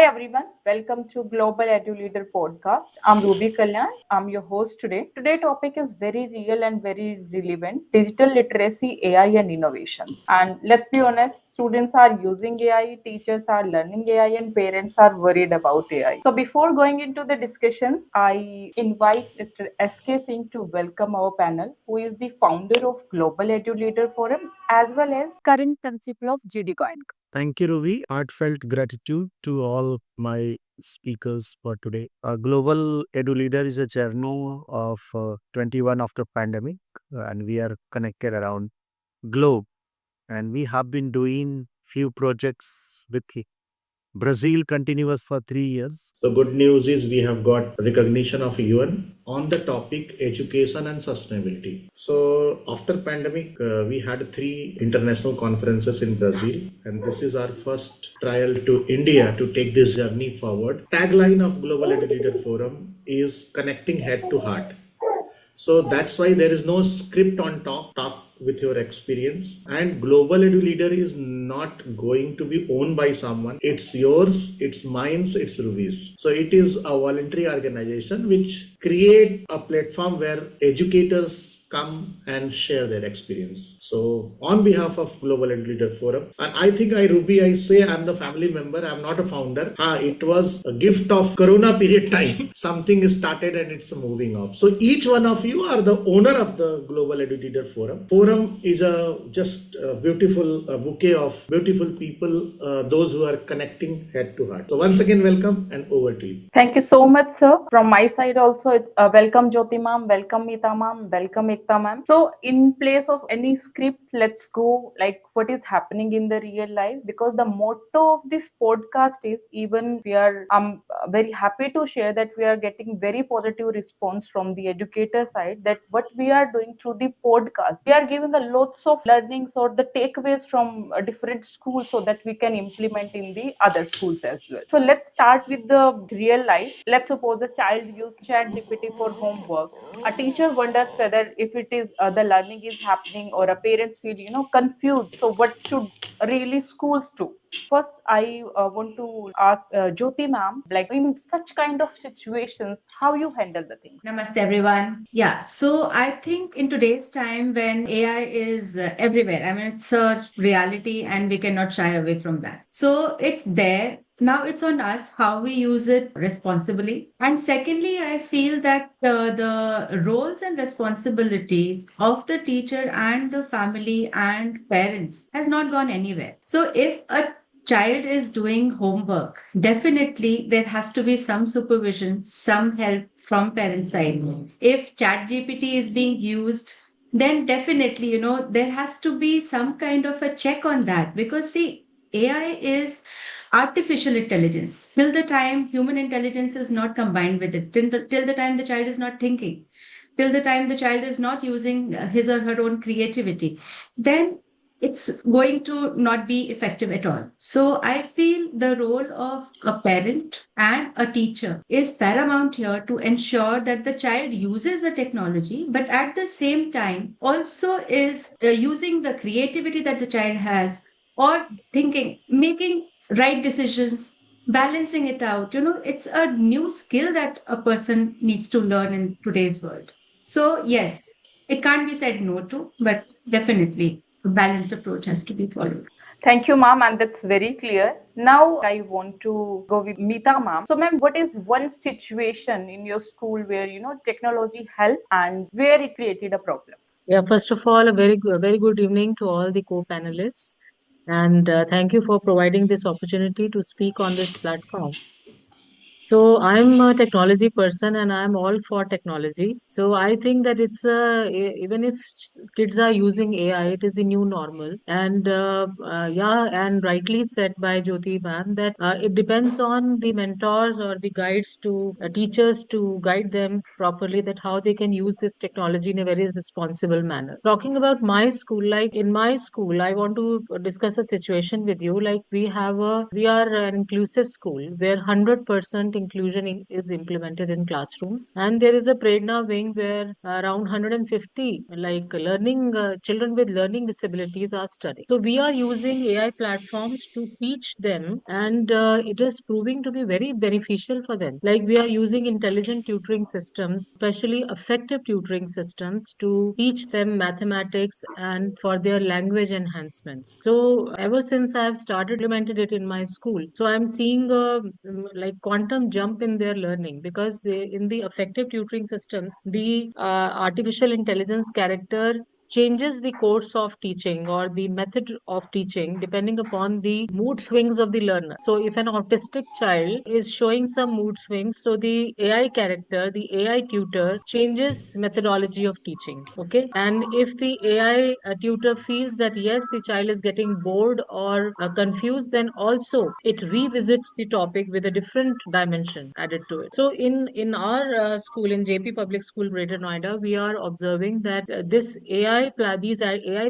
everyone, welcome to Global Edu Leader Podcast. I'm Ruby Kalyan. I'm your host today. Today's topic is very real and very relevant: digital literacy, AI, and innovations. And let's be honest, students are using AI, teachers are learning AI, and parents are worried about AI. So before going into the discussions, I invite Mr. SK Singh to welcome our panel, who is the founder of Global Edu Leader Forum as well as current principal of GD Coin. Thank you, Ruby. Heartfelt gratitude to all my speakers for today. Global Edu Leader is a journey of 21 after pandemic, and we are connected around globe. And we have been doing few projects with Brazil continuous for 3 years. So good news is we have got recognition of UN on the topic education and sustainability. So after pandemic, we had 3 international conferences in Brazil, and this is our first trial to India to take this journey forward. Tagline of Global Edu Leader Forum is connecting head to heart. So that's why there is no script on top. Talk with your experience. And Global Edu Leader is not going to be owned by someone. It's yours, it's mine, it's Ruby's. So it is a voluntary organization which create a platform where educators come and share their experience. So on behalf of Global Edu Leader Forum, and I think Ruby, I say I'm the family member, I'm not a founder. It was a gift of Corona period time. Something is started and it's moving up. So each one of you are the owner of the Global Edu Leader Forum. Forum is just a beautiful bouquet of beautiful people, those who are connecting head to heart. So once again, welcome and over to you. Thank you so much, sir. From my side also, it's welcome Jyoti ma'am, welcome Meeta ma'am, welcome Ekta ma'am. So in place of any script, let's go like what is happening in the real life, because the motto of this podcast is, even we are, I'm very happy to share that we are getting very positive response from the educator side, that what we are doing through the podcast, we are giving a lots of learnings or the takeaways from different schools so that we can implement in the other schools as well. So let's start with the real life. Let's suppose a child use ChatGPT for homework. A teacher wonders whether if it is the learning is happening, or a parents feel confused. So what should really schools do? First, I want to ask Jyoti ma'am, like in such kind of situations, how you handle the thing. Namaste, everyone. Yeah, so I think in today's time when AI is everywhere, I mean, it's a reality and we cannot shy away from that. So it's there. Now it's on us how we use it responsibly. And secondly, I feel that the roles and responsibilities of the teacher and the family and parents has not gone anywhere. So if a child is doing homework, definitely there has to be some supervision, some help from parent side. If ChatGPT is being used, then definitely, there has to be some kind of a check on that, because see, AI is artificial intelligence. Till the time human intelligence is not combined with it, till the time the child is not thinking, till the time the child is not using his or her own creativity, then it's going to not be effective at all. So I feel the role of a parent and a teacher is paramount here to ensure that the child uses the technology, but at the same time also is using the creativity that the child has, or thinking, making right decisions, balancing it out. It's a new skill that a person needs to learn in today's world. So, yes, it can't be said no to, but definitely a balanced approach has to be followed. Thank you, ma'am, and that's very clear. Now I want to go with Meeta, ma'am. So, ma'am, what is one situation in your school where technology helped and where it created a problem? Yeah, first of all, a very good evening to all the co-panelists, and thank you for providing this opportunity to speak on this platform. So I'm a technology person and I'm all for technology. So I think that even if kids are using AI, it is the new normal. And yeah, and rightly said by Jyoti ma'am that it depends on the mentors or the guides to teachers to guide them properly, that how they can use this technology in a very responsible manner. Talking about my school, like in my school, I want to discuss a situation with you. Like we are an inclusive school where 100% inclusion is implemented in classrooms. And there is a Prerna wing where around 150 like learning children with learning disabilities are studying. So we are using AI platforms to teach them, and it is proving to be very beneficial for them. Like we are using intelligent tutoring systems, especially effective tutoring systems, to teach them mathematics and for their language enhancements. So ever since I have started implemented it in my school, so I'm seeing a like quantum jump in their learning, because they, in the effective tutoring systems, the artificial intelligence character changes the course of teaching or the method of teaching depending upon the mood swings of the learner. So if an autistic child is showing some mood swings, so the AI character, the AI tutor changes methodology of teaching. Okay. And if the AI tutor feels that yes, the child is getting bored or confused, then also it revisits the topic with a different dimension added to it. So in our school, in JP Public School, Greater Noida, we are observing that these AI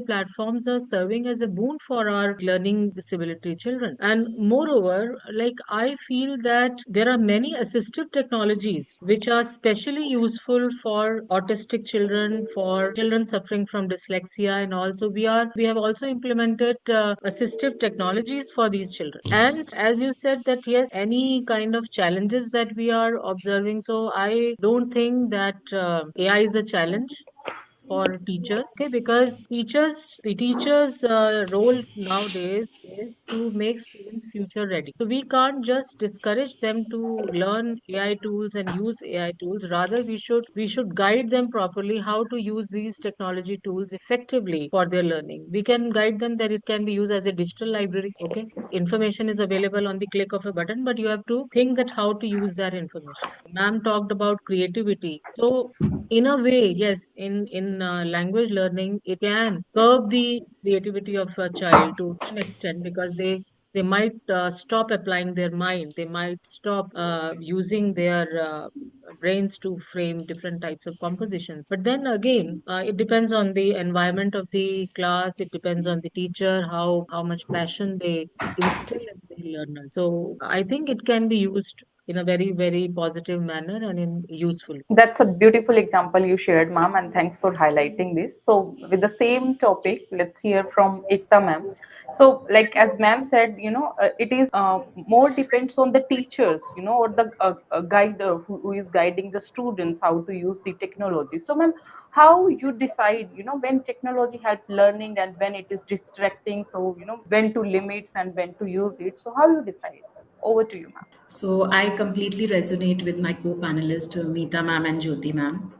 platforms are serving as a boon for our learning disability children. And moreover, like I feel that there are many assistive technologies which are specially useful for autistic children, for children suffering from dyslexia, and also we have also implemented assistive technologies for these children. And as you said that yes, any kind of challenges that we are observing, so I don't think that AI is a challenge for teachers. Okay, because the teachers role nowadays is to make students future ready. So we can't just discourage them to learn AI tools and use AI tools. Rather, we should guide them properly how to use these technology tools effectively for their learning. We can guide them that it can be used as a digital library. Okay, information is available on the click of a button, but you have to think that how to use that information. Ma'am talked about creativity. So in a way, yes, in language learning, it can curb the creativity of a child to some extent, because they might stop applying their mind. They might stop using their brains to frame different types of compositions. But then again, it depends on the environment of the class. It depends on the teacher, how much passion they instill in the learner. So I think it can be used in a very, very positive manner and in useful. That's a beautiful example you shared, ma'am, and thanks for highlighting this. So, with the same topic, let's hear from Ekta, ma'am. So, like as ma'am said, it is more depends on the teachers, or the guide who is guiding the students how to use the technology. So, ma'am, how you decide, when technology helps learning and when it is distracting. So, when to limits and when to use it. So, how you decide? Over to you, ma'am. So I completely resonate with my co-panelist Meeta ma'am and Jyoti ma'am.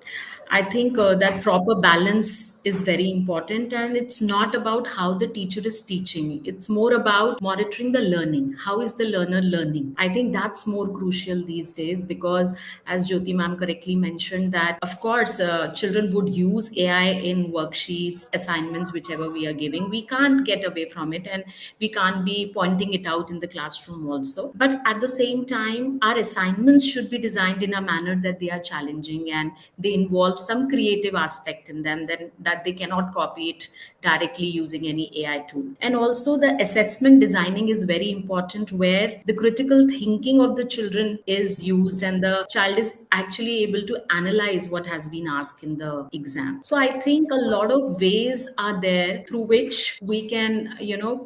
I think that proper balance is very important, and it's not about how the teacher is teaching. It's more about monitoring the learning. How is the learner learning? I think that's more crucial these days, because as Jyoti ma'am correctly mentioned, that of course children would use AI in worksheets, assignments, whichever we are giving. We can't get away from it, and we can't be pointing it out in the classroom also. But at the same time, our assignments should be designed in a manner that they are challenging and they involve some creative aspect in them, then that they cannot copy it directly using any AI tool. And also the assessment designing is very important, where the critical thinking of the children is used and the child is actually able to analyze what has been asked in the exam. So I think a lot of ways are there through which we can,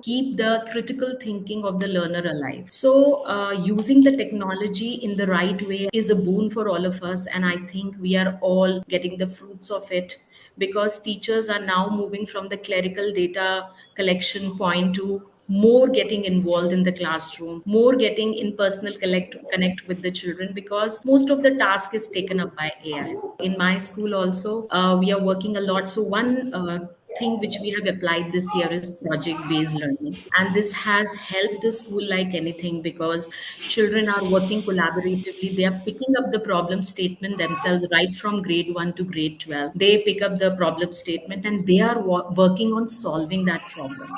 keep the critical thinking of the learner alive. So using the technology in the right way is a boon for all of us, and I think we are all getting the fruits of it, because teachers are now moving from the clerical data collection point to more getting involved in the classroom, more getting in personal connect with the children, because most of the task is taken up by AI. In my school also, we are working a lot. So one thing which we have applied this year is project based learning, and this has helped the school like anything, because children are working collaboratively. They are picking up the problem statement themselves right from grade 1 to grade 12. They pick up the problem statement and they are working on solving that problem.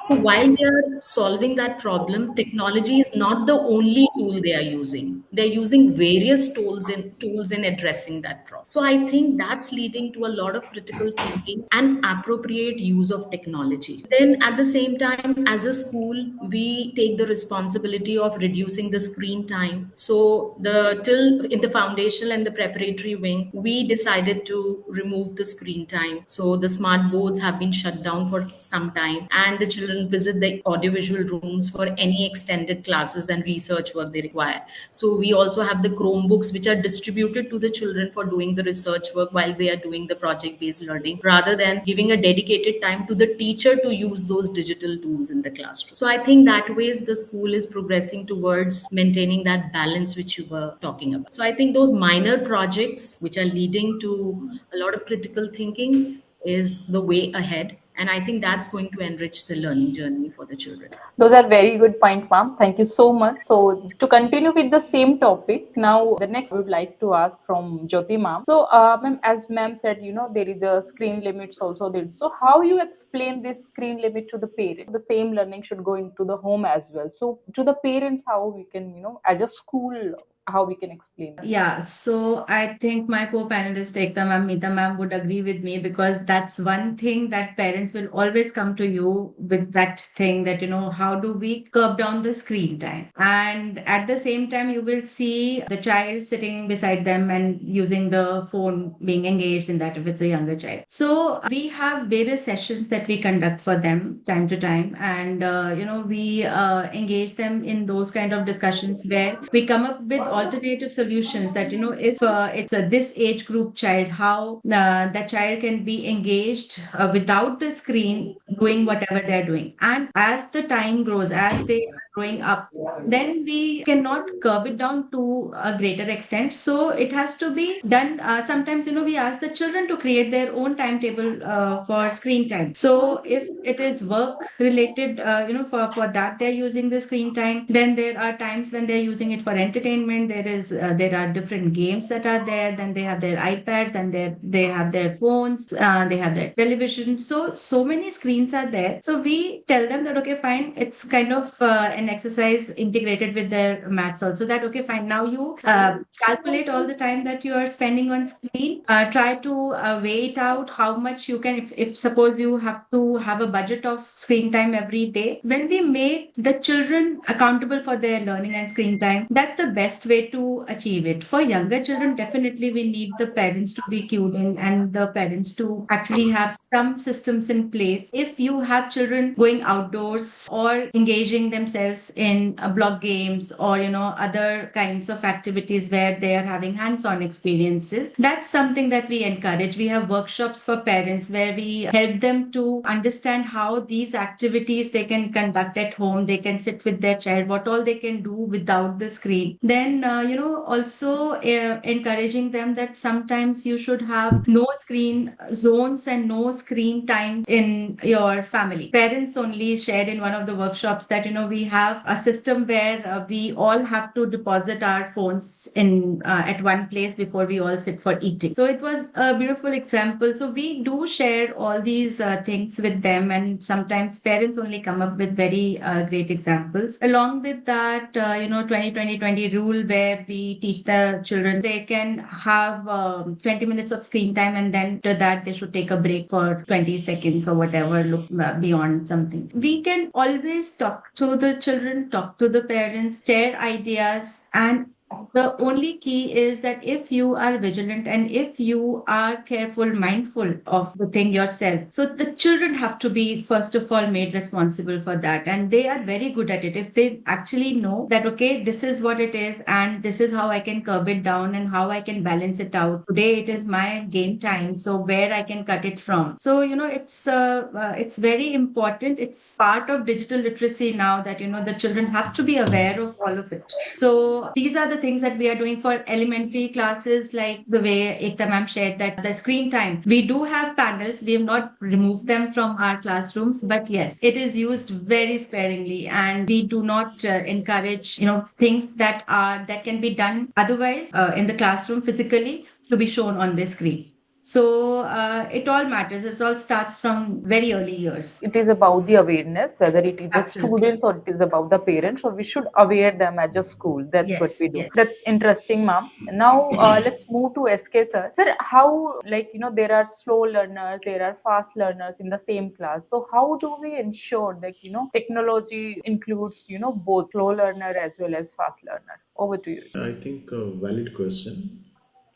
So while they are solving that problem, technology is not the only tool they are using. They're using various tools in addressing that problem. So I think that's leading to a lot of critical thinking and appropriate use of technology. Then at the same time, as a school, we take the responsibility of reducing the screen time. So the till in the foundational and the preparatory wing, we decided to remove the screen time. So the smart boards have been shut down for some time, and the children visit the audiovisual rooms for any extended classes and research work they require. So we also have the Chromebooks, which are distributed to the children for doing the research work while they are doing the project based learning, rather than giving a dedicated time to the teacher to use those digital tools in the classroom. So I think that ways the school is progressing towards maintaining that balance which you were talking about. So I think those minor projects which are leading to a lot of critical thinking is the way ahead. And I think that's going to enrich the learning journey for the children. Those are very good point, ma'am. Thank you so much. So to continue with the same topic, now the next I would like to ask from Jyoti ma'am. So, ma'am, as ma'am said, there is a screen limits also there. So how you explain this screen limit to the parent? The same learning should go into the home as well. So to the parents, how we can, as a school, how we can explain that? Yeah, so I think my co-panelist Ekta ma'am, Meeta ma'am would agree with me, because that's one thing that parents will always come to you with, that thing that, how do we curb down the screen time? And at the same time, you will see the child sitting beside them and using the phone, being engaged in that if it's a younger child. So we have various sessions that we conduct for them time to time. And, we engage them in those kind of discussions where we come up with alternative solutions that, if it's this age group child, how the child can be engaged without the screen doing whatever they're doing. And as the time grows, as they are growing up, then we cannot curb it down to a greater extent. So it has to be done. Sometimes, we ask the children to create their own timetable for screen time. So if it is work related, for that they're using the screen time, then there are times when they're using it for entertainment. There are different games that are there. Then they have their iPads, and they have their phones, they have their television. So many screens are there. So we tell them that, okay, fine, it's kind of an exercise integrated with their maths also, that, okay, fine, now you calculate all the time that you are spending on screen. Try to weigh it out how much you can, if suppose you have to have a budget of screen time every day. When we make the children accountable for their learning and screen time, that's the best way to achieve it. For younger children, definitely we need the parents to be cued in, and the parents to actually have some systems in place. If you have children going outdoors or engaging themselves in block games, or other kinds of activities where they are having hands-on experiences, that's something that we encourage. We have workshops for parents where we help them to understand how these activities they can conduct at home. They can sit with their child, what all they can do without the screen. Then also encouraging them that sometimes you should have no screen zones and no screen time in your family. Parents only shared in one of the workshops that, we have a system where we all have to deposit our phones in at one place before we all sit for eating. So it was a beautiful example. So we do share all these things with them, and sometimes parents only come up with very great examples. Along with that, 20-20-20 rule, where we teach the children they can have 20 minutes of screen time, and then to that they should take a break for 20 seconds or whatever, look beyond something. We can always talk to the children, talk to the parents, share ideas, and the only key is that if you are vigilant and if you are careful, mindful of the thing yourself. So the children have to be, first of all, made responsible for that. And they are very good at it. If they actually know that, okay, this is what it is, and this is how I can curb it down and how I can balance it out. Today it is my game time, so where I can cut it from. So, it's very important. It's part of digital literacy now that, the children have to be aware of all of it. So these are the things that we are doing for elementary classes, like the way Ekta ma'am shared that the screen time. We do have panels. We have not removed them from our classrooms, but yes, it is used very sparingly, and we do not encourage, things that can be done otherwise in the classroom physically to be shown on the screen. So it all matters. It all starts from very early years. It is about the awareness, whether it is the Absolutely. students or it is about the parents, or we should aware them as a school. That's what Yes, we do. yes. That's interesting, ma'am. Now let's move to SK sir. Sir, how, like, there are slow learners, there are fast learners in the same class. So how do we ensure that, technology includes, both slow learner as well as fast learner? Over to you. I think a valid question.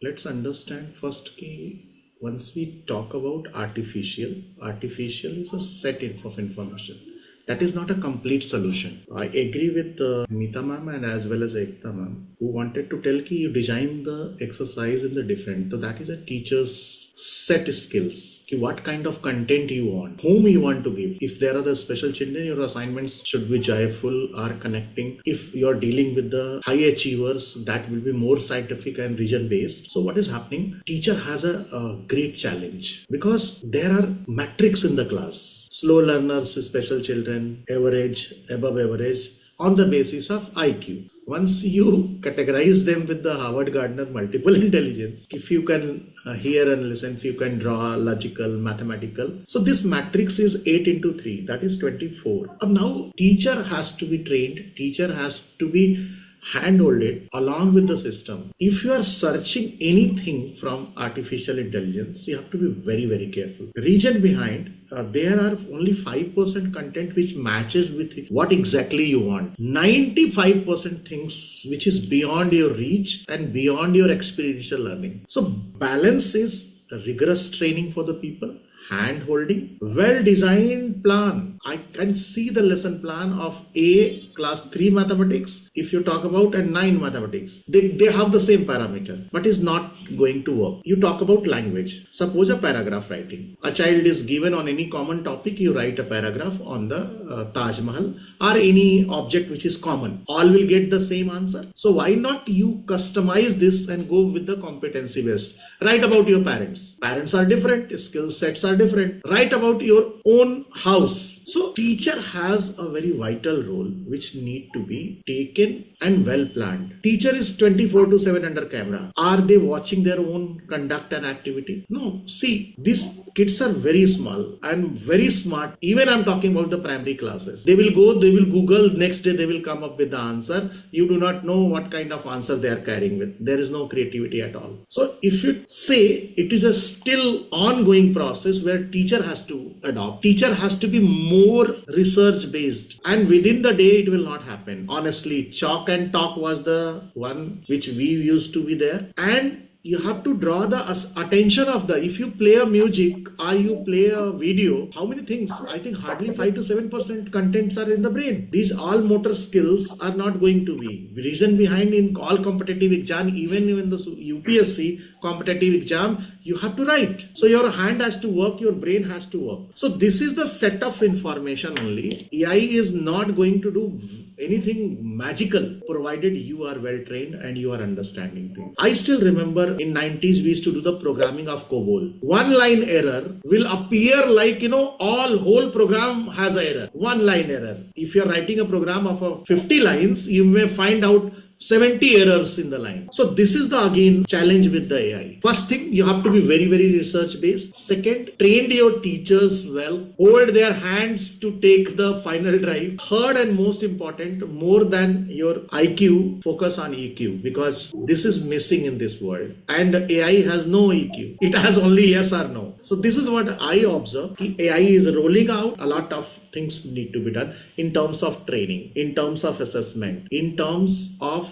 Let's understand first key. Once we talk about artificial is a of information. That is not a complete solution. I agree with Meeta ma'am and as well as Ekta ma'am, who wanted to tell ki you design the exercise in the different. So that is a teacher's set skills. Ki what kind of content you want, whom you want to give. If there are the special children, your assignments should be joyful or connecting. If you are dealing with the high achievers, that will be more scientific and region based. So what is happening? Teacher has a great challenge because there are metrics in the class. Slow learners, special children, average, above average, on the basis of IQ. Once you categorize them with the Harvard Gardner multiple intelligence, if you can hear and listen, if you can draw logical, mathematical. So this matrix is 8 into 3, that is 24. Now teacher has to be trained, teacher has to be handholded along with the system. If you are searching anything from artificial intelligence, you have to be very, very careful. Reason behind, there are only 5% content which matches with what exactly you want. 95% things which is beyond your reach and beyond your experiential learning. So balance is rigorous training for the people, hand holding, well designed plan. I can see the lesson plan of A class 3 mathematics. If you talk about a 9 mathematics, they have the same parameter, but is not going to work. You talk about language. Suppose a paragraph writing. A child is given on any common topic, you write a paragraph on the Taj Mahal or any object which is common. All will get the same answer. So why not you customize this and go with the competency based? Write about your parents. Parents are different, skill sets are different. Write about your own house. So teacher has a very vital role which need to be taken and well planned. Teacher is 24/7 under camera. Are they watching their own conduct and activity? No. See, these kids are very small and very smart. Even I'm talking about the primary classes. They will go, they will Google, next day they will come up with the answer. You do not know what kind of answer they are carrying with. There is no creativity at all. So if you say it is a still ongoing process where teacher has to adopt, teacher has to be more research based, and within the day it will not happen. Honestly, chalk and talk was the one which we used to be there, and you have to draw the attention of the, if you play a music or you play a video, how many things? I think hardly 5 to 7% contents are in the brain. These all motor skills are not going to be. Reason behind, in all competitive exam, even in the UPSC competitive exam, you have to write. So your hand has to work, your brain has to work. So this is the set of information only. AI is not going to do anything magical provided you are well trained and you are understanding things. I still remember in 90s we used to do the programming of COBOL. One line error will appear like, all whole program has an error. One line error. If you're writing a program of 50 lines, you may find out 70 errors in the line. So this is the again challenge with the AI. First thing, you have to be very, very research based. Second, train your teachers well. Hold their hands to take the final drive. Third and most important, more than your IQ, focus on EQ, because this is missing in this world. And AI has no EQ. It has only yes or no. So this is what I observe. AI is rolling out. A lot of things need to be done in terms of training, in terms of assessment, in terms of,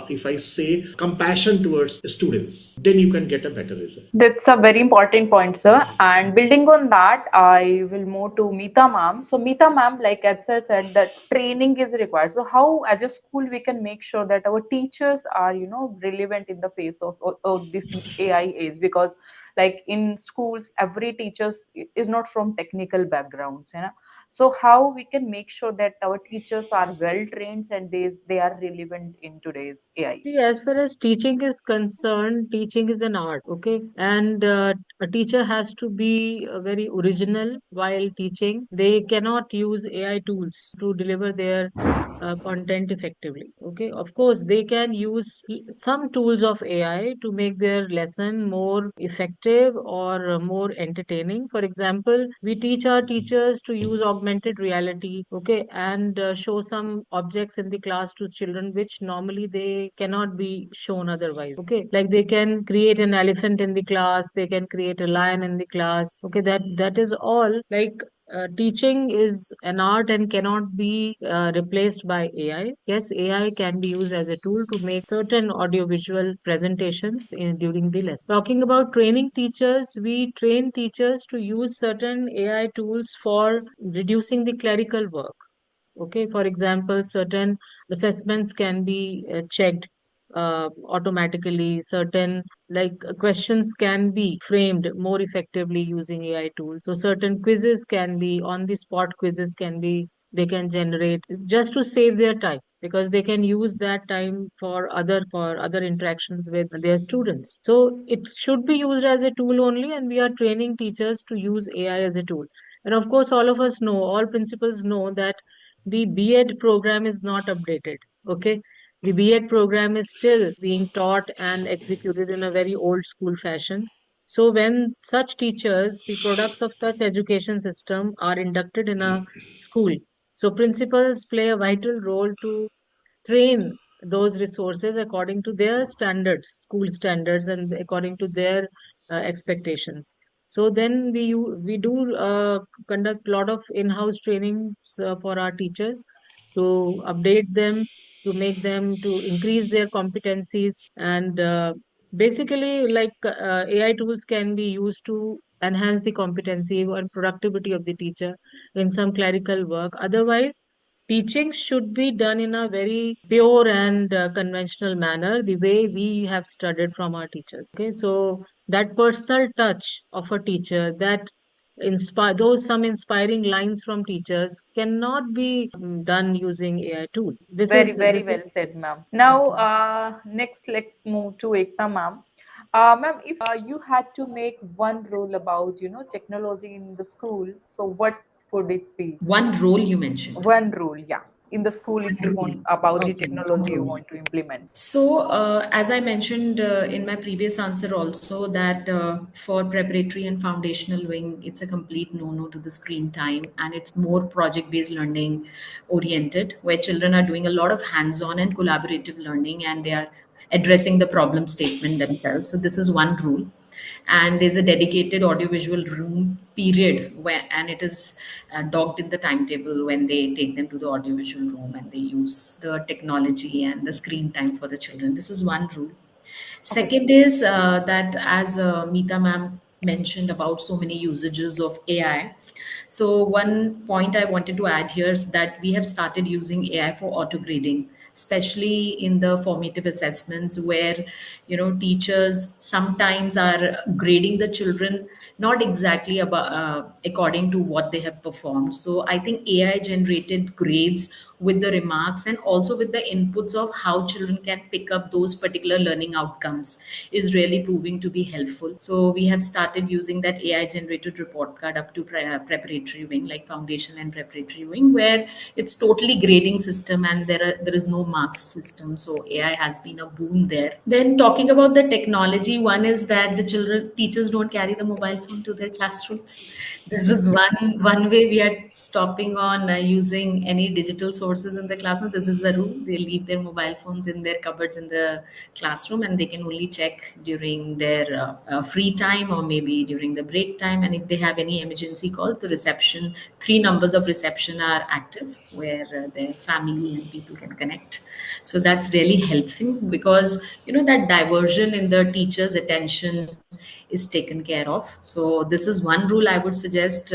if I say, compassion towards students, then you can get a better result. That's a very important point, sir. And building on that, I will move to Meeta ma'am. So Meeta ma'am, like Absar said, that training is required. So how, as a school, we can make sure that our teachers are, relevant in the face of this AI age? Because like in schools, every teacher is not from technical backgrounds. So how we can make sure that our teachers are well trained and they are relevant in today's AI? See, as far as teaching is concerned, teaching is an art, okay? And a teacher has to be very original while teaching. They cannot use AI tools to deliver their content effectively. Okay, of course, they can use some tools of AI to make their lesson more effective or more entertaining. For example, we teach our teachers to use augmented reality, okay, and show some objects in the class to children which normally they cannot be shown otherwise. Okay, like they can create an elephant in the class, they can create a lion in the class. Okay, that is all. Like teaching is an art and cannot be replaced by AI. Yes, AI can be used as a tool to make certain audiovisual presentations during the lesson. Talking about training teachers, we train teachers to use certain AI tools for reducing the clerical work. Okay, for example, certain assessments can be checked automatically. Certain questions can be framed more effectively using AI tools. So certain quizzes can be on the spot quizzes can be they can generate just to save their time because they can use that time for other interactions with their students. So it should be used as a tool only, and we are training teachers to use AI as a tool. And of course, all of us know, all principals know that the B.Ed program is not updated. Okay. The B.Ed program is still being taught and executed in a very old school fashion. So when such teachers, the products of such education system are inducted in a school, so principals play a vital role to train those resources according to their standards, school standards, and according to their expectations. So then we do conduct a lot of in-house trainings for our teachers to update them, to make them to increase their competencies, and basically AI tools can be used to enhance the competency and productivity of the teacher in some clerical work. Otherwise, teaching should be done in a very pure and conventional manner, the way we have studied from our teachers. Okay, so that personal touch of a teacher, that inspire those some inspiring lines from teachers cannot be done using AI tool. Very, very This is well said, ma'am. Now, next, let's move to Ekta, ma'am. Ma'am, if you had to make one rule about, technology in the school, so what would it be? One role you mentioned. One rule, yeah, in the school, if you want about the okay. technology you want to implement. So, as I mentioned in my previous answer, also that for preparatory and foundational wing, it's a complete no to the screen time, and it's more project based learning oriented, where children are doing a lot of hands on and collaborative learning, and they are addressing the problem statement themselves. So, this is one rule. And there's a dedicated audiovisual room period where, and it is docked in the timetable when they take them to the audiovisual room and they use the technology and the screen time for the children. This is one rule. Okay. Second is that, as Meeta ma'am mentioned about so many usages of AI. So one point I wanted to add here is that we have started using AI for auto grading, especially in the formative assessments, where teachers sometimes are grading the children not exactly about according to what they have performed. So I think AI generated grades with the remarks and also with the inputs of how children can pick up those particular learning outcomes is really proving to be helpful. So we have started using that AI generated report card up to preparatory wing, like foundation and preparatory wing, where it's totally grading system and there is no marks system. So AI has been a boon there. Then talking about the technology, one is that the children teachers don't carry the mobile phone to their classrooms. This is one way we are stopping on using any digital sources in the classroom. This is the rule. They leave their mobile phones in their cupboards in the classroom, and they can only check during their free time or maybe during the break time. And if they have any emergency calls, the reception, three numbers of reception are active where their family and people can connect. So that's really helpful because that diversion in the teacher's attention is taken care of. So this is one rule I would suggest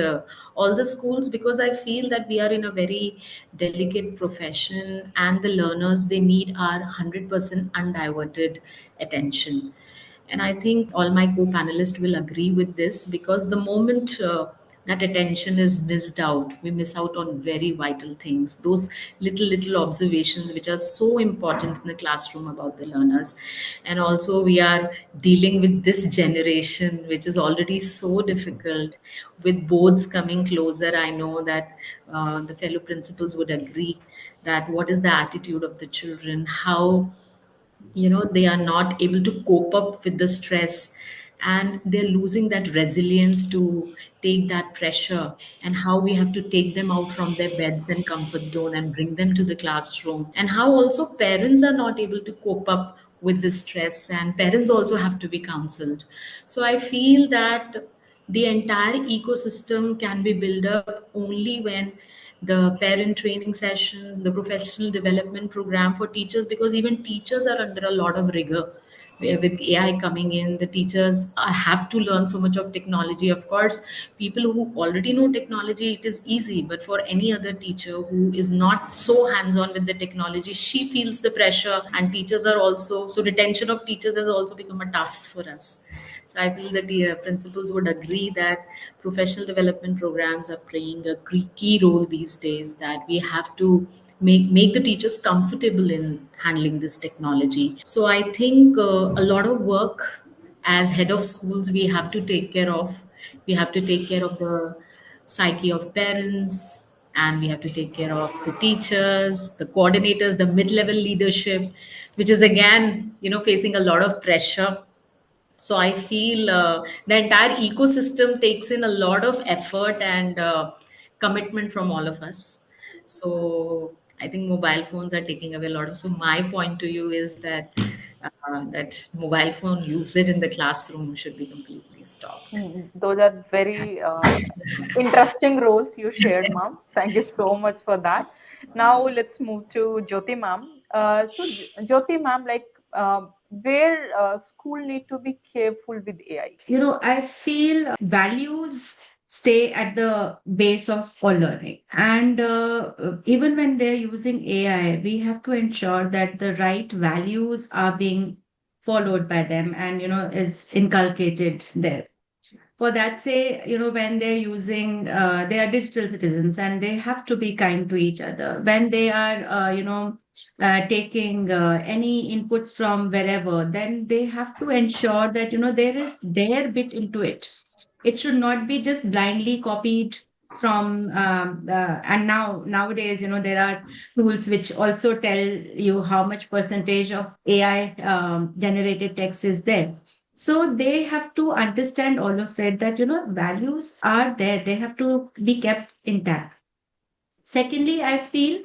all the schools, because I feel that we are in a very delicate profession and the learners, they need our 100% undiverted attention. And I think all my co-panelists will agree with this, because the moment that attention is missed out. We miss out on very vital things, those little observations which are so important in the classroom about the learners. And also we are dealing with this generation which is already so difficult, with boards coming closer. I know that the fellow principals would agree that what is the attitude of the children, how they are not able to cope up with the stress, and they're losing that resilience to take that pressure, and how we have to take them out from their beds and comfort zone and bring them to the classroom, and how also parents are not able to cope up with the stress, and parents also have to be counseled. So I feel that the entire ecosystem can be built up only when the parent training sessions, the professional development program for teachers, because even teachers are under a lot of rigor. With AI coming in, the teachers have to learn so much of technology. Of course, people who already know technology, it is easy. But for any other teacher who is not so hands on with the technology, she feels the pressure, and teachers are also, so retention of teachers has also become a task for us. So I feel that the principals would agree that professional development programs are playing a key role these days. That we have to make the teachers comfortable in handling this technology. So I think a lot of work as head of schools we have to take care of. We have to take care of the psyche of parents, and we have to take care of the teachers, the coordinators, the mid-level leadership, which is again facing a lot of pressure. So I feel the entire ecosystem takes in a lot of effort and commitment from all of us. So I think mobile phones are taking away a lot of. So my point to you is that that mobile phone usage in the classroom should be completely stopped. Those are very interesting roles you shared, ma'am. Thank you so much for that. Now let's move to Jyoti, ma'am. Jyoti, ma'am, like where school need to be careful with AI. I feel values stay at the base of all learning. And even when they're using AI, we have to ensure that the right values are being followed by them and, is inculcated there. For that, say, when they're using, they are digital citizens and they have to be kind to each other. When they are, taking any inputs from wherever, then they have to ensure that, there is their bit into it. It should not be just blindly copied from, and nowadays, there are tools which also tell you how much percentage of AI generated text is there. So they have to understand all of it, that, values are there. They have to be kept intact. Secondly, I feel,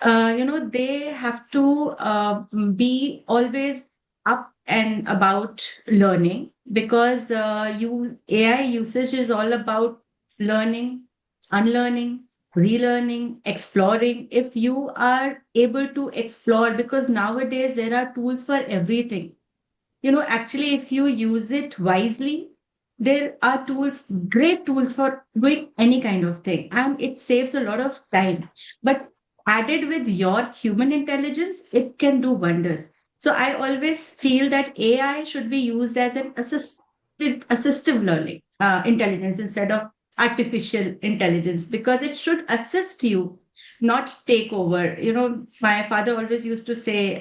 they have to be always up and about learning, because AI usage is all about learning, unlearning, relearning, exploring. If you are able to explore, because nowadays there are tools for everything. Actually, if you use it wisely, there are tools, great tools for doing any kind of thing, and it saves a lot of time. But added with your human intelligence, it can do wonders. So I always feel that AI should be used as an assistive learning intelligence instead of artificial intelligence, because it should assist you, not take over. My father always used to say,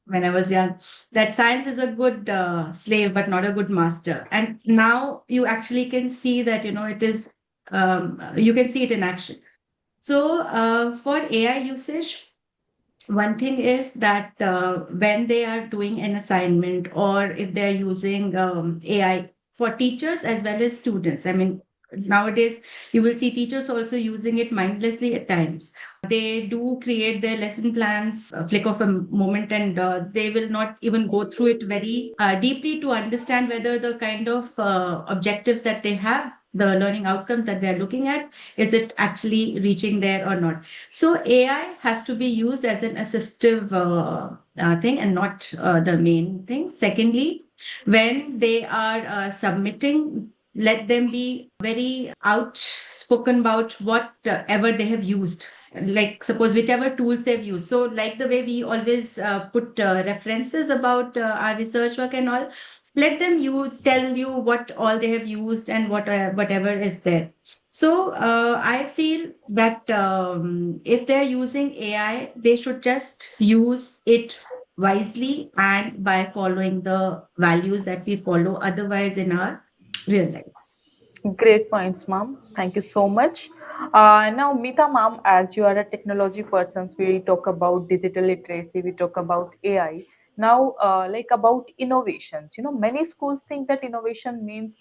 when I was young, that science is a good slave, but not a good master. And now you actually can see that, it is, you can see it in action. So for AI usage, one thing is that when they are doing an assignment, or if they're using AI for teachers as well as students, I mean, nowadays you will see teachers also using it mindlessly at times. They do create their lesson plans a flick of a moment, and they will not even go through it very deeply to understand whether the kind of objectives that they have, the learning outcomes that they're looking at, is it actually reaching there or not. So AI has to be used as an assistive thing, and not the main thing. Secondly, when they are submitting, let them be very outspoken about whatever they have used like suppose whichever tools they've used. So like the way we always put references about our research work and all, let them tell you what all they have used and whatever is there. So I feel that if they're using AI, they should just use it wisely and by following the values that we follow otherwise in our real lives. Great points, ma'am. Thank you so much. Now, Mita, ma'am, as you are a technology person, we talk about digital literacy, we talk about AI. Now, like about innovations, many schools think that innovation means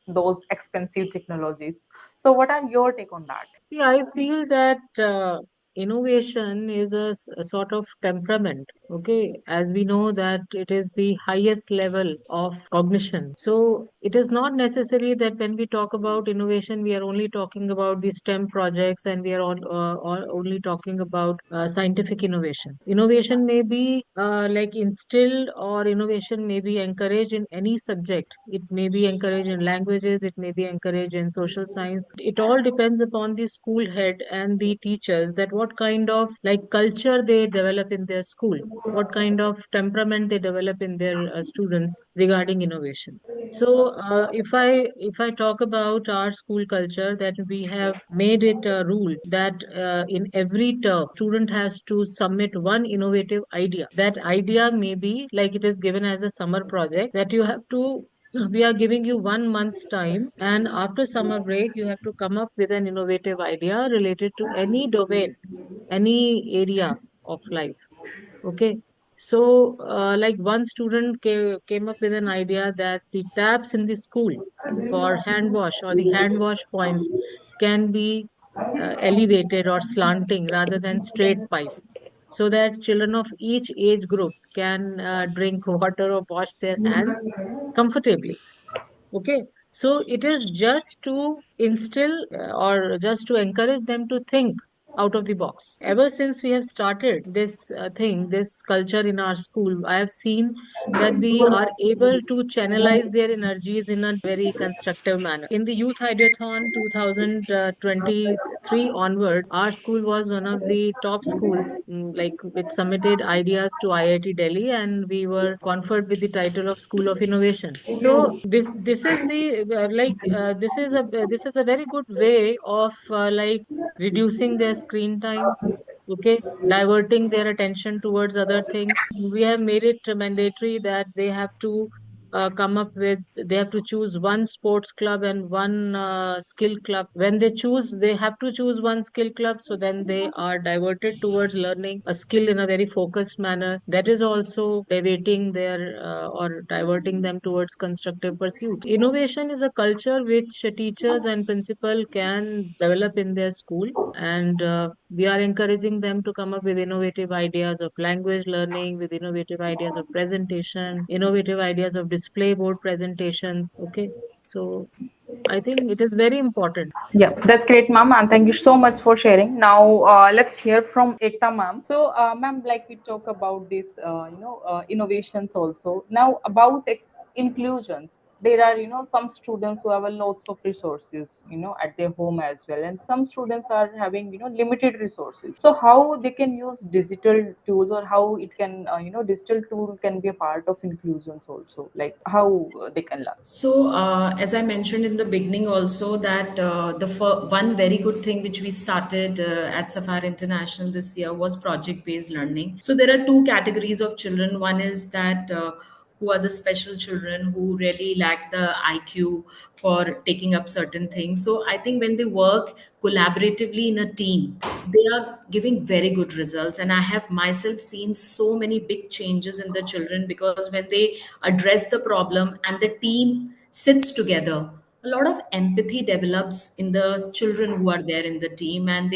those expensive technologies. So, what are your take on that? Yeah, I feel that innovation is a sort of temperament. Okay, as we know that it is the highest level of cognition. So it is not necessary that when we talk about innovation, we are only talking about the STEM projects and we are only talking about scientific innovation. Innovation may be like instilled, or innovation may be encouraged in any subject. It may be encouraged in languages, it may be encouraged in social science. It all depends upon the school head and the teachers, that what kind of like culture they develop in their school, what kind of temperament they develop in their students regarding innovation. So if I talk about our school culture, that we have made it a rule that in every term student has to submit one innovative idea. That idea may be like it is given as a summer project, that you have to we are giving you 1 month's time, and after summer break you have to come up with an innovative idea related to any domain, any area of life. Okay. So, like one student came up with an idea that the taps in the school for hand wash, or the hand wash points, can be elevated or slanting rather than straight pipe, so that children of each age group can drink water or wash their hands comfortably. Okay. So it is just to instill or just to encourage them to think out of the box. Ever since we have started this this culture in our school, I have seen that we are able to channelize their energies in a very constructive manner. In the Youth Ideathon 2023 onward, our school was one of the top schools, like which submitted ideas to IIT Delhi, and we were conferred with the title of School of Innovation. So this is the this is a very good way of like reducing their screen time. Okay, diverting their attention towards other things. We have made it mandatory that they have to they have to choose one sports club and one skill club. When they have to choose one skill club, so then they are diverted towards learning a skill in a very focused manner. That is also deviating their or diverting them towards constructive pursuits. Innovation is a culture which teachers and principal can develop in their school, and we are encouraging them to come up with innovative ideas of language learning, with innovative ideas of presentation, innovative ideas of display board presentations. Okay. So I think it is very important. Yeah, that's great, ma'am, and thank you so much for sharing. Now, let's hear from Ekta, ma'am. So, ma'am, like we talk about this, innovations also. Now, about inclusions, there are, some students who have a lots of resources, at their home as well, and some students are having, limited resources. So, how they can use digital tools, or how it can, digital tool can be a part of inclusions also, like how they can learn. So, as I mentioned in the beginning, also that one very good thing which we started at Safari International this year was project based learning. So, there are two categories of children. One is that who are the special children who really lack the IQ for taking up certain things. So, I think when they work collaboratively in a team, they are giving very good results. And I have myself seen so many big changes in the children, because when they address the problem and the team sits together, a lot of empathy develops in the children who are there in the team, and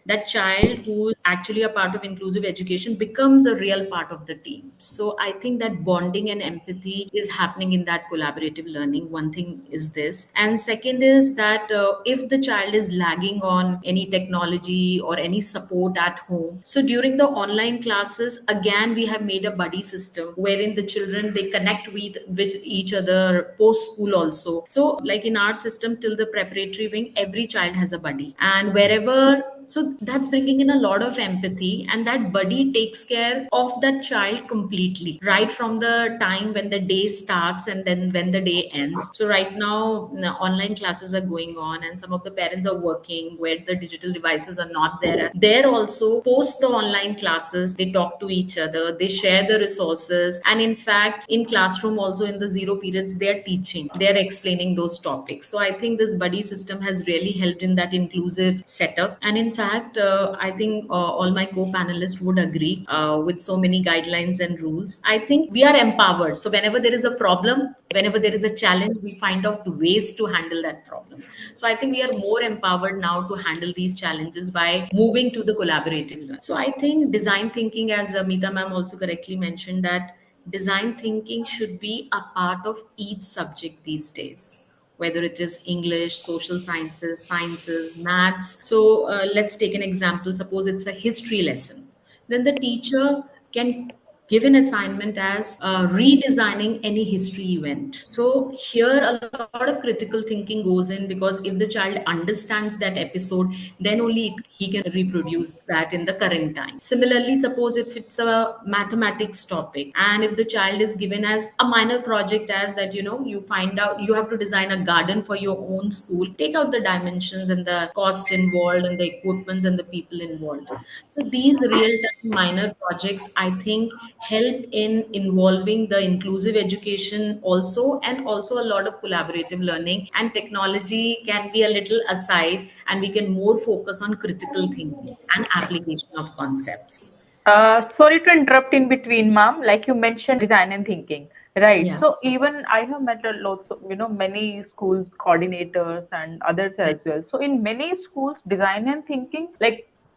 that child who is actually a part of inclusive education becomes a real part of the team. So I think that bonding and empathy is happening in that collaborative learning. One thing is this, and second is that if the child is lagging on any technology or any support at home, so during the online classes, again we have made a buddy system wherein the children, they connect with each other post school also. So like in our system, till the preparatory wing, every child has a buddy, and wherever So that's bringing in a lot of empathy, and that buddy takes care of that child completely, right from the time when the day starts and then when the day ends. So right now, online classes are going on, and some of the parents are working where the digital devices are not there. There also, post the online classes, they talk to each other, they share the resources, and in fact, in classroom also in the zero periods, they are teaching, they are explaining those topics. So I think this buddy system has really helped in that inclusive setup. And in fact, I think all my co-panelists would agree with so many guidelines and rules. I think we are empowered. So whenever there is a problem, whenever there is a challenge, we find out ways to handle that problem. So I think we are more empowered now to handle these challenges by moving to the collaborative learning. So I think design thinking, as Meeta ma'am also correctly mentioned, that design thinking should be a part of each subject these days, whether it is English, social sciences, maths. So let's take an example. Suppose it's a history lesson. Then the teacher can give an assignment as redesigning any history event. So here a lot of critical thinking goes in, because if the child understands that episode, then only he can reproduce that in the current time. Similarly, suppose if it's a mathematics topic, and if the child is given as a minor project, as that, you find out you have to design a garden for your own school, take out the dimensions and the cost involved and the equipments and the people involved. So these real time minor projects, I think, help in involving the inclusive education also, and also a lot of collaborative learning, and technology can be a little aside, and we can more focus on critical thinking and application of concepts. Sorry to interrupt in between, ma'am. Like you mentioned, design and thinking, right? So Yes. even I have met a lots of, many schools coordinators and others as well. So in many schools, design and thinking,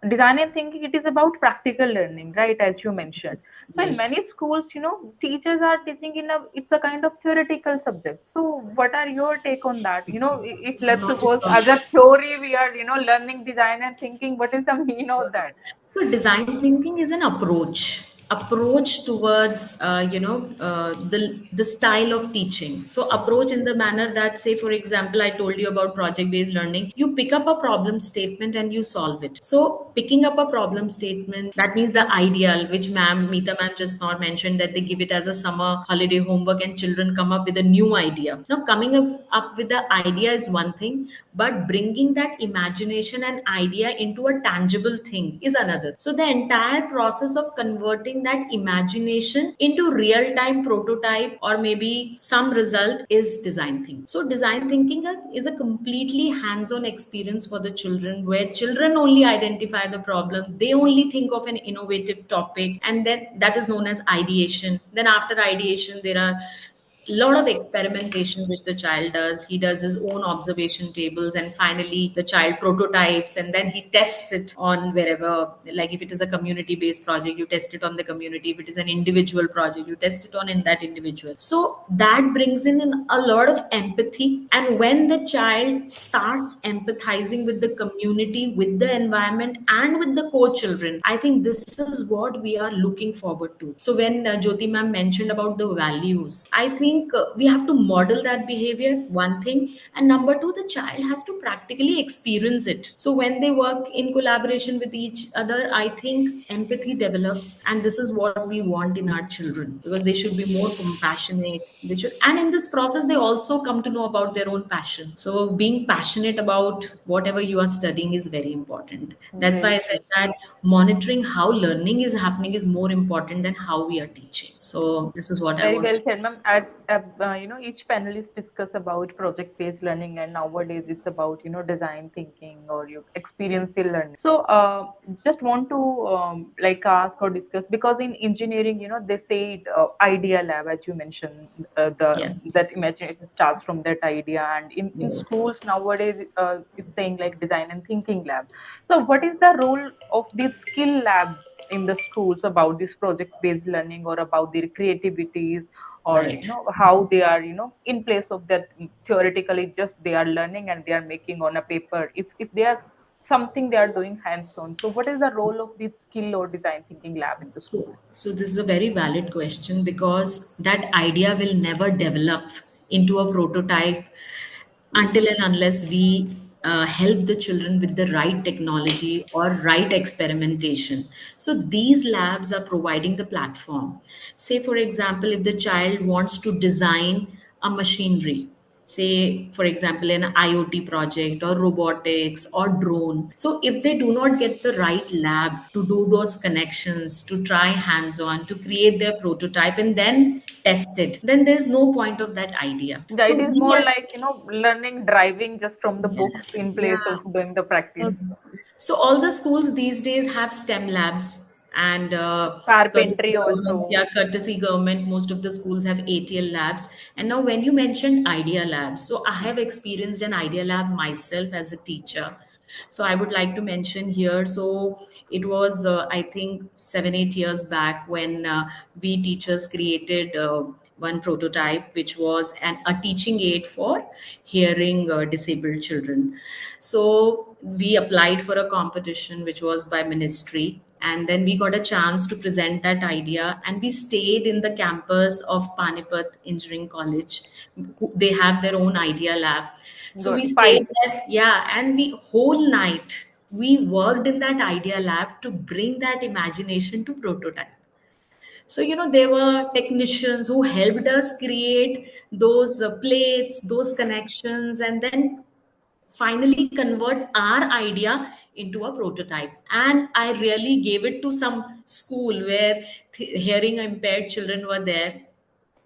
it is about practical learning, right? As you mentioned. So in Right. many schools, teachers are teaching it's a kind of theoretical subject. So what are your take on that? If let's Not at suppose all. as a theory we are, learning design and thinking, what is the meaning of that? So design thinking is an approach towards the style of teaching. So approach in the manner that, say for example, I told you about project based learning. You pick up a problem statement and you solve it. So picking up a problem statement, that means the ideal, which ma'am Meeta ma'am just not mentioned, that they give it as a summer holiday homework and children come up with a new idea. Now coming up with the idea is one thing, but bringing that imagination and idea into a tangible thing is another. So the entire process of converting that imagination into real time prototype or maybe some result is design thinking. So design thinking is a completely hands on experience for the children, where children only identify the problem, they only think of an innovative topic, and then that is known as ideation. Then after ideation, there are lot of experimentation which the child does. He does his own observation tables, and finally the child prototypes, and then he tests it on wherever. Like if it is a community based project, you test it on the community. If it is an individual project, you test it on in that individual. So that brings in a lot of empathy, and when the child starts empathizing with the community, with the environment, and with the co-children, I think this is what we are looking forward to. So when Jyoti ma'am mentioned about the values, I think we have to model that behavior, one thing, and number two, the child has to practically experience it. So when they work in collaboration with each other, I think empathy develops, and this is what we want in our children, because they should be more compassionate. They should, and in this process, they also come to know about their own passion. So being passionate about whatever you are studying is very important. That's why Very I true. said that monitoring how learning is happening is more important than how we are teaching. So this is what I Very want. well said, ma'am. As each panelist discuss about project-based learning, and nowadays it's about design thinking or your experiential learning. So, just want to like ask or discuss, because in engineering, they say it, idea lab, as you mentioned, the Yes. that imagination starts from that idea, and in schools nowadays, it's saying like design and thinking lab. So, what is the role of these skill labs in the schools about this project-based learning, or about their creativities, or Right. how they are in place of that, theoretically just they are learning and they are making on a paper. If they are something they are doing hands-on, so what is the role of this skill or design thinking lab in the school? So this is a very valid question, because that idea will never develop into a prototype until and unless we help the children with the right technology or right experimentation. So these labs are providing the platform. Say, for example, if the child wants to design a machinery, say for example an IoT project or robotics or drone, so if they do not get the right lab to do those connections, to try hands on, to create their prototype and then test it, then there's no point of that idea. Yeah, So it is we more are, like, learning driving just from the yeah, books in place yeah. of doing the practice. So all the schools these days have STEM labs, and Carpentry also. courtesy government, most of the schools have ATL labs. And now when you mentioned Idea Labs, so I have experienced an Idea Lab myself as a teacher. So I would like to mention here. So it was, I think, 7, 8 years back when we teachers created one prototype, which was a teaching aid for hearing disabled children. So we applied for a competition, which was by ministry. And then we got a chance to present that idea, and we stayed in the campus of Panipat Engineering College. They have their own idea lab, so we Good. stayed Fine. there, yeah, and we whole night we worked in that idea lab to bring that imagination to prototype. So, there were technicians who helped us create those plates, those connections, and then finally convert our idea into a prototype. And I really gave it to some school where hearing impaired children were there.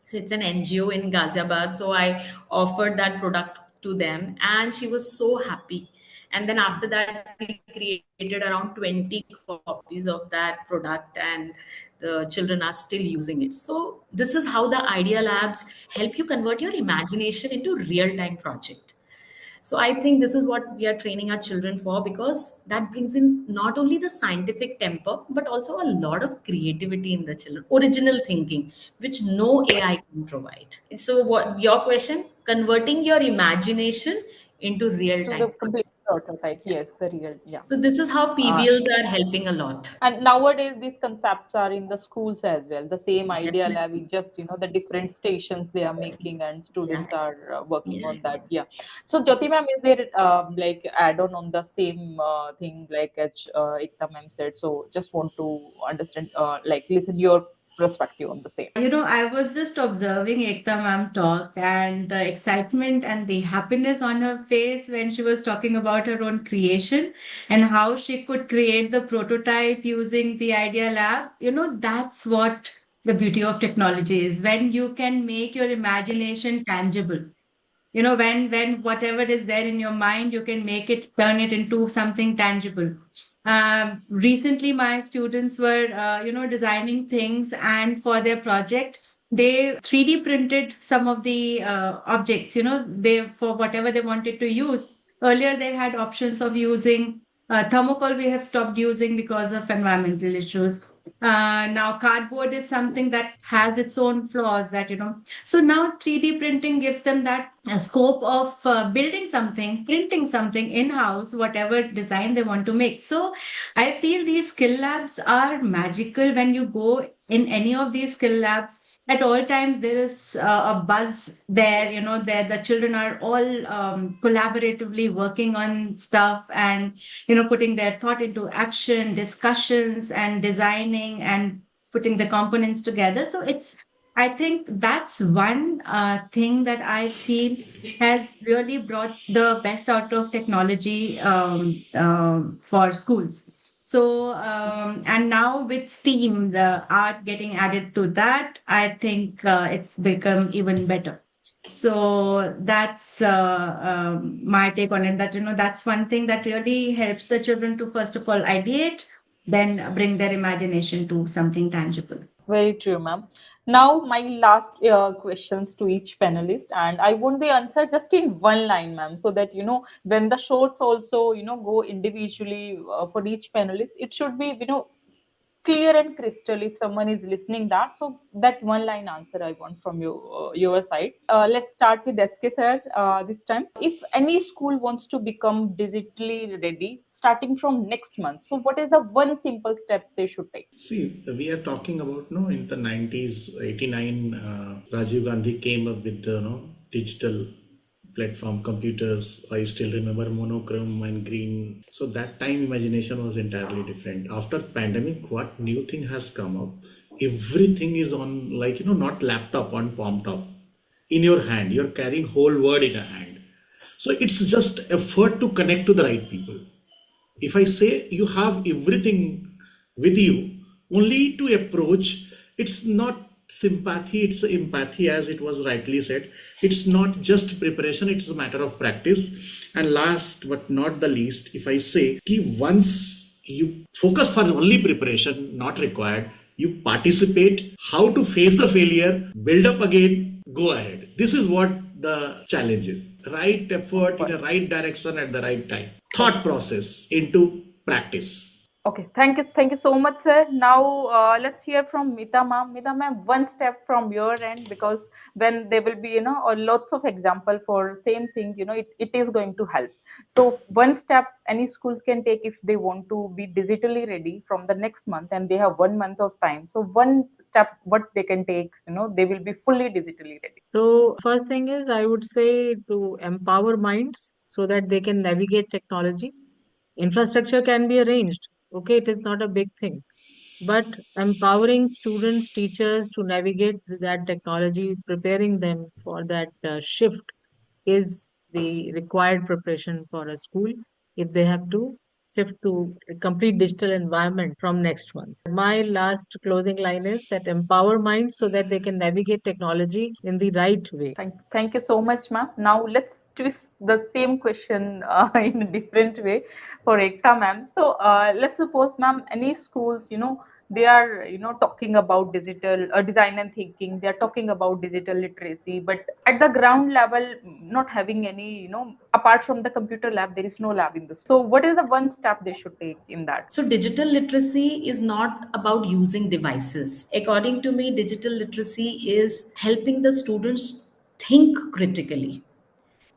So it's an NGO in Ghaziabad. So I offered that product to them, and she was so happy. And then after that, we created around 20 copies of that product, and the children are still using it. So this is how the Idea Labs help you convert your imagination into real-time project. So I think this is what we are training our children for, because that brings in not only the scientific temper, but also a lot of creativity in the children, original thinking, which no AI can provide. So what your question? Converting your imagination into real To the time. complete prototype. Yeah. Yes, the real, yeah. So this is how Uh, PBLs are helping a lot. and nowadays these concepts are in the schools as well. The same idea lab Definitely. is just, the different stations they are making and Yeah. students are working Yeah. on that. Yeah. So Jyoti ma'am, is there like add on the same thing like as Ekta ma'am said? So just want to understand, like listen your perspective on the same. I was just observing Ekta ma'am talk and the excitement and the happiness on her face when she was talking about her own creation and how she could create the prototype using the Idea Lab. That's what the beauty of technology is, when you can make your imagination tangible. When whatever is there in your mind, you can make it, turn it into something tangible. Recently my students were designing things, and for their project they 3D printed some of the objects, they, for whatever they wanted to use. Earlier they had options of using thermocol. We have stopped using because of environmental issues. Now cardboard is something that has its own flaws, that so now 3D printing gives them that scope of building something, printing something in house, whatever design they want to make. So I feel these skill labs are magical. When you go in any of these skill labs, at all times there is a buzz there. There the children are all collaboratively working on stuff, and putting their thought into action, discussions, and designing and putting the components together. So I think that's one thing that I feel has really brought the best out of technology for schools. So, and now with STEAM, the art getting added to that, I think it's become even better. So that's my take on it. That that's one thing that really helps the children to first of all ideate, then bring their imagination to something tangible. Very true, ma'am. Now, my last questions to each panelist, and I want the answer just in one line, ma'am, so that when the shorts also go individually for each panelist, it should be clear and crystal if someone is listening that. So that one line answer I want from your side. Let's start with SK sir this time. If any school wants to become digitally ready starting from next month, so what is the one simple step they should take? See, we are talking about no in the 90s, 89. Rajiv Gandhi came up with the digital platform computers. I still remember monochrome and green. So that time imagination was entirely different. After pandemic, what new thing has come up? Everything is on, like, not laptop, on palm top, in your hand. You're carrying whole world in a hand. So it's just effort to connect to the right people. If I say you have everything with you, only to approach, it's not sympathy, it's empathy, as it was rightly said. It's not just preparation, it's a matter of practice. And last but not the least, if I say, once you focus for only preparation, not required, you participate, how to face the failure, build up again, go ahead. This is what the challenge is. Right effort in the right direction at the right time. Thought process into practice. Okay, thank you so much, sir. Now let's hear from Mita ma'am. Mita ma'am, one step from your end, because when there will be, lots of example for same thing, it is going to help. So one step any school can take if they want to be digitally ready from the next month, and they have 1 month of time. So one step what they can take, they will be fully digitally ready. So, first thing is, I would say to empower minds so that they can navigate technology. Infrastructure can be arranged. Okay, it is not a big thing. But empowering students, teachers to navigate that technology, preparing them for that shift is the required preparation for a school if they have to shift to a complete digital environment from next month. My last closing line is that empower minds so that they can navigate technology in the right way. Thank you so much, ma'am. Now let's twist the same question in a different way for Ekta, ma'am. So let's suppose, ma'am, any schools, they are, talking about digital design and thinking. They are talking about digital literacy, but at the ground level, not having any, apart from the computer lab, there is no lab in the school. So what is the one step they should take in that? So, digital literacy is not about using devices. According to me, digital literacy is helping the students think critically.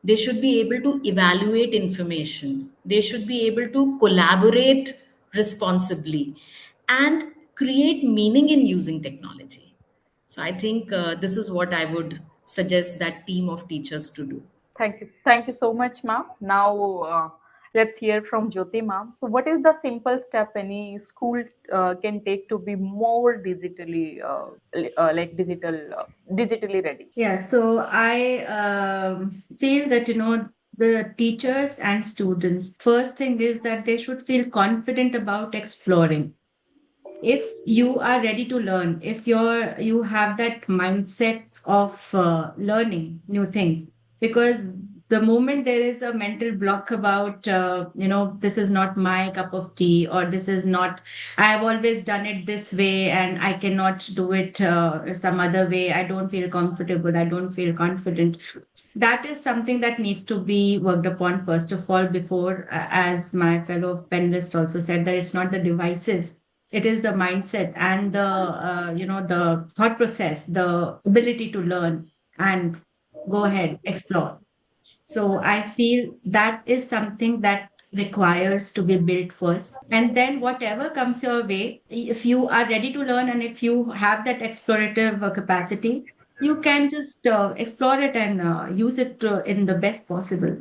They should be able to evaluate information. They should be able to collaborate responsibly and create meaning in using technology. So, I think this is what I would suggest that team of teachers to do. Thank you so much, ma'am. Now let's hear from Jyoti, ma'am. So, what is the simple step any school can take to be more digitally, digitally ready? Yeah, so I feel that, the teachers and students, first thing is that they should feel confident about exploring. If you are ready to learn, if you have that mindset of learning new things, because the moment there is a mental block about this is not my cup of tea, or this is not, I have always done it this way and I cannot do it some other way, I don't feel comfortable, I don't feel confident, that is something that needs to be worked upon first of all before, as my fellow panelist also said, that it's not the devices, it is the mindset and the thought process, the ability to learn and go ahead, explore. So I feel that is something that requires to be built first. And then whatever comes your way, if you are ready to learn and if you have that explorative capacity, you can just explore it and use it in the best possible.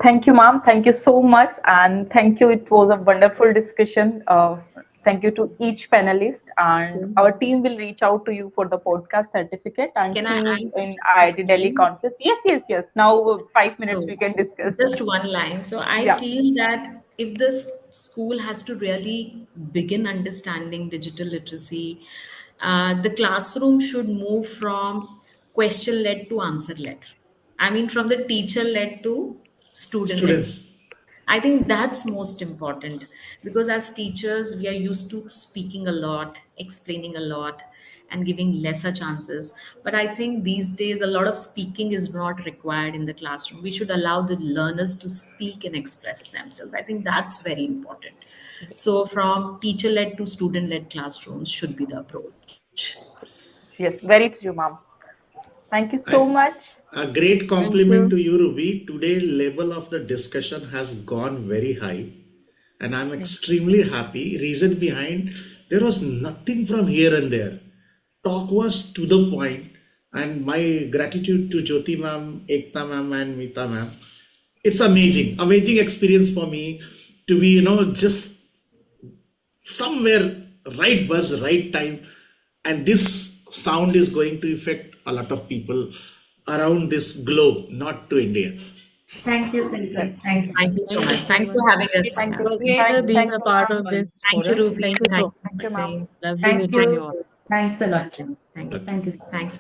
Thank you, ma'am. Thank you so much, and thank you. It was a wonderful discussion. Thank you to each panelist, and our team will reach out to you for the podcast certificate and Can see I you add in just IIT one Delhi line? conference. Yes, yes, yes. Now 5 minutes we So, can discuss. just one line. So, I Yeah. feel that if this school has to really begin understanding digital literacy, the classroom should move from question led to answer led. I mean, from the teacher led to student led. Students. I think that's most important because as teachers, we are used to speaking a lot, explaining a lot, and giving lesser chances. But I think these days, a lot of speaking is not required in the classroom. We should allow the learners to speak and express themselves. I think that's very important. So, from teacher led to student led classrooms should be the approach. Yes, very true, ma'am. Thank you so I, much. a great Thank compliment you. to you, Ruby. Today, level of the discussion has gone very high, and I'm extremely happy. Reason behind, there was nothing from here and there. Talk was to the point. And my gratitude to Jyoti ma'am, Ekta ma'am, and Meeta ma'am. It's amazing experience for me to be, just somewhere right buzz, right time, and this sound is going to affect a lot of people around this globe, not to India. Thank you, Cynthia. Thank you. Thank you so Thank you much. so Thanks for much. having us. Thank It you. Yeah. was a pleasure Thank being you, a part ma'am. of this Thank you, forum. Ruby. Thank you so Thank much. Thank you, ma'am. you. Lovely Thank meeting you you. all. Thanks a lot. Okay. Thank you. Thanks.